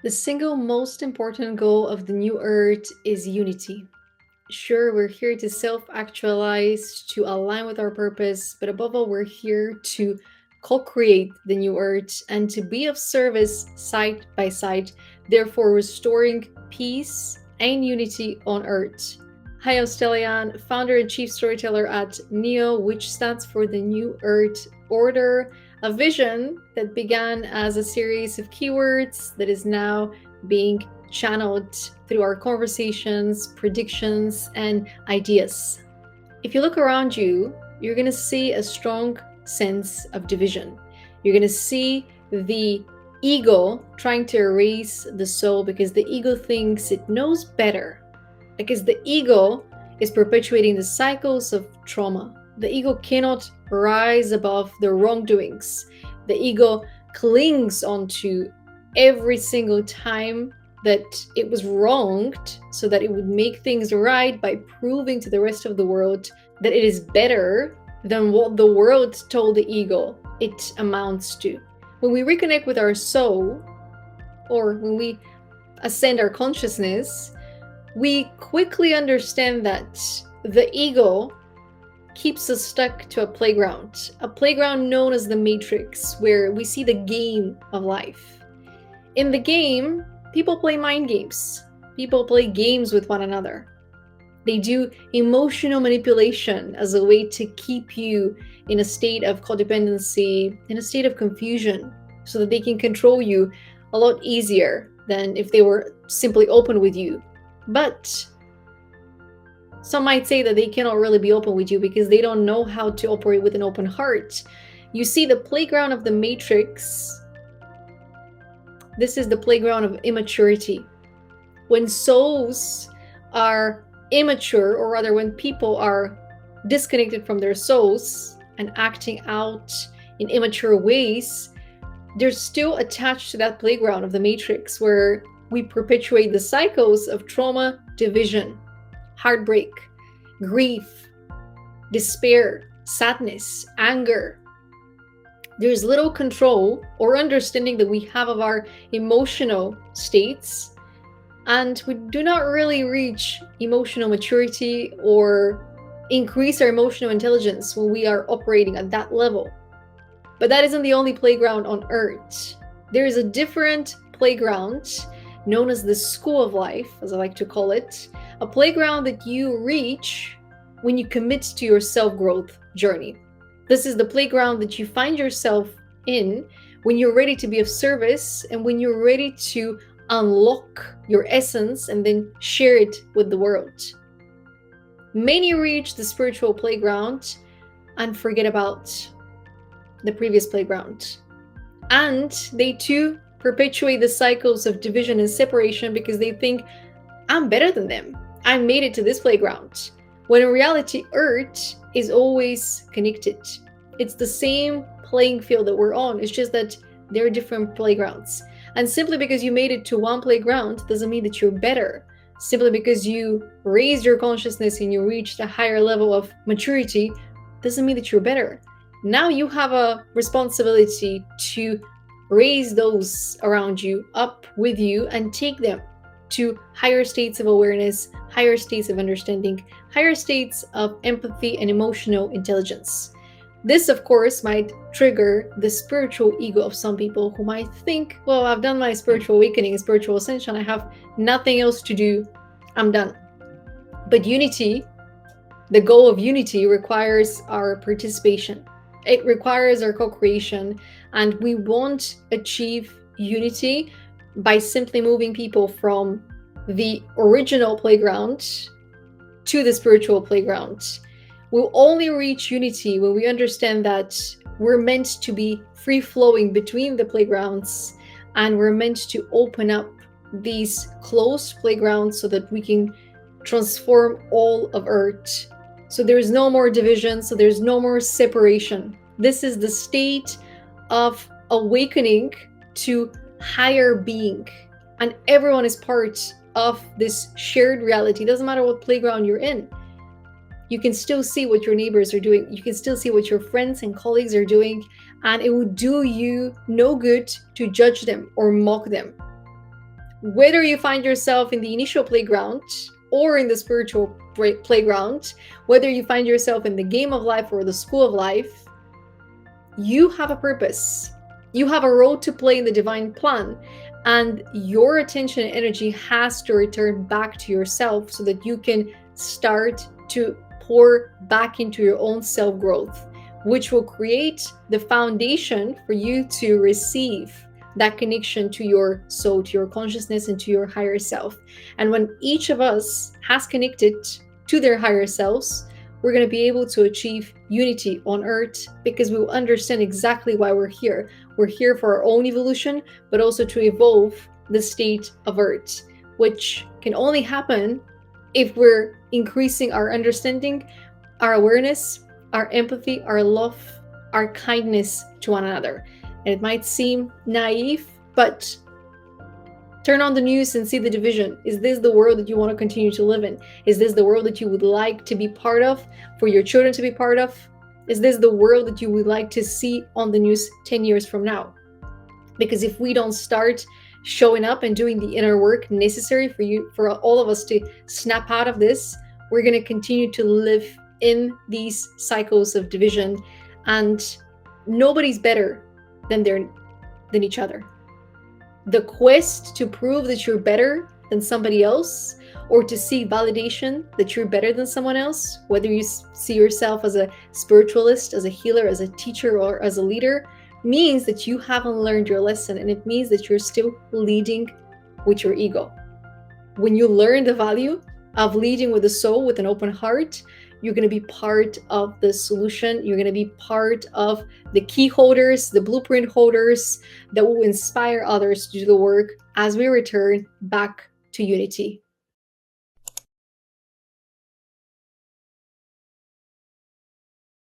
The single most important goal of the new earth is unity. Sure, we're here to self actualize, to align with our purpose, but above all, we're here to co create the new earth and to be of service side by side, therefore restoring peace and unity on earth. Hi, I'm Stelian, founder and chief storyteller at NEO, which stands for the New Earth Order, a vision that began as a series of keywords that is now being channeled through our conversations, predictions, and ideas. If you look around you, you're going to see a strong sense of division. You're going to see the ego trying to erase the soul because the ego thinks it knows better. Because the ego is perpetuating the cycles of trauma. The ego cannot rise above the wrongdoings. The ego clings onto every single time that it was wronged so that it would make things right by proving to the rest of the world that it is better than what the world told the ego it amounts to. When we reconnect with our soul, or when we ascend our consciousness, we quickly understand that the ego keeps us stuck to a playground known as the Matrix, where we see the game of life. In the game, people play mind games. People play games with one another. They do emotional manipulation as a way to keep you in a state of codependency, in a state of confusion, so that they can control you a lot easier than if they were simply open with you. But some might say that they cannot really be open with you because they don't know how to operate with an open heart. You see, the playground of the Matrix, this is the playground of immaturity. When souls are immature, or rather when people are disconnected from their souls and acting out in immature ways, they're still attached to that playground of the Matrix where we perpetuate the cycles of trauma, division, heartbreak, grief, despair, sadness, anger. There's little control or understanding that we have of our emotional states, and we do not really reach emotional maturity or increase our emotional intelligence when we are operating at that level. But that isn't the only playground on earth. There is a different playground known as the school of life, as I like to call it, a playground that you reach when you commit to your self-growth journey. This is the playground that you find yourself in when you're ready to be of service and when you're ready to unlock your essence and then share it with the world. Many reach the spiritual playground and forget about the previous playground. And they too perpetuate the cycles of division and separation because they think, I'm better than them. I made it to this playground. When in reality, Earth is always connected. It's the same playing field that we're on. It's just that there are different playgrounds. And simply because you made it to one playground doesn't mean that you're better. Simply because you raised your consciousness and you reached a higher level of maturity doesn't mean that you're better. Now you have a responsibility to raise those around you up with you and take them to higher states of awareness, higher states of understanding, higher states of empathy and emotional intelligence. This, of course, might trigger the spiritual ego of some people who might think, well, I've done my spiritual awakening, spiritual ascension, I have nothing else to do, I'm done. But unity, the goal of unity, requires our participation. It requires our co-creation, and we won't achieve unity by simply moving people from the original playground to the spiritual playground. We'll only reach unity when we understand that we're meant to be free-flowing between the playgrounds, and we're meant to open up these closed playgrounds so that we can transform all of Earth. So there's no more division, so there's no more separation. This is the state of awakening to higher being, and everyone is part of this shared reality. It doesn't matter what playground you're in. You can still see what your neighbors are doing. You can still see what your friends and colleagues are doing, and it would do you no good to judge them or mock them. Whether you find yourself in the initial playground or in the spiritual playground, whether you find yourself in the game of life or the school of life, you have a purpose. You have a role to play in the divine plan, and your attention and energy has to return back to yourself so that you can start to pour back into your own self growth, which will create the foundation for you to receive that connection to your soul, to your consciousness, and to your higher self. And when each of us has connected to their higher selves, we're going to be able to achieve unity on earth, because we will understand exactly why we're here. We're here for our own evolution, but also to evolve the state of earth, which can only happen if we're increasing our understanding, our awareness, our empathy, our love, our kindness to one another. And it might seem naive, but turn on the news and see the division. Is this the world that you want to continue to live in? Is this the world that you would like to be part of, for your children to be part of? Is this the world that you would like to see on the news 10 years from now? Because if we don't start showing up and doing the inner work necessary for all of us to snap out of this, we're going to continue to live in these cycles of division, and nobody's better than each other. The quest to prove that you're better than somebody else, or to seek validation that you're better than someone else, whether you see yourself as a spiritualist, as a healer, as a teacher, or as a leader, means that you haven't learned your lesson, and it means that you're still leading with your ego. When you learn the value of leading with the soul, with an open heart, you're going to be part of the solution. You're going to be part of the key holders, the blueprint holders that will inspire others to do the work as we return back to unity.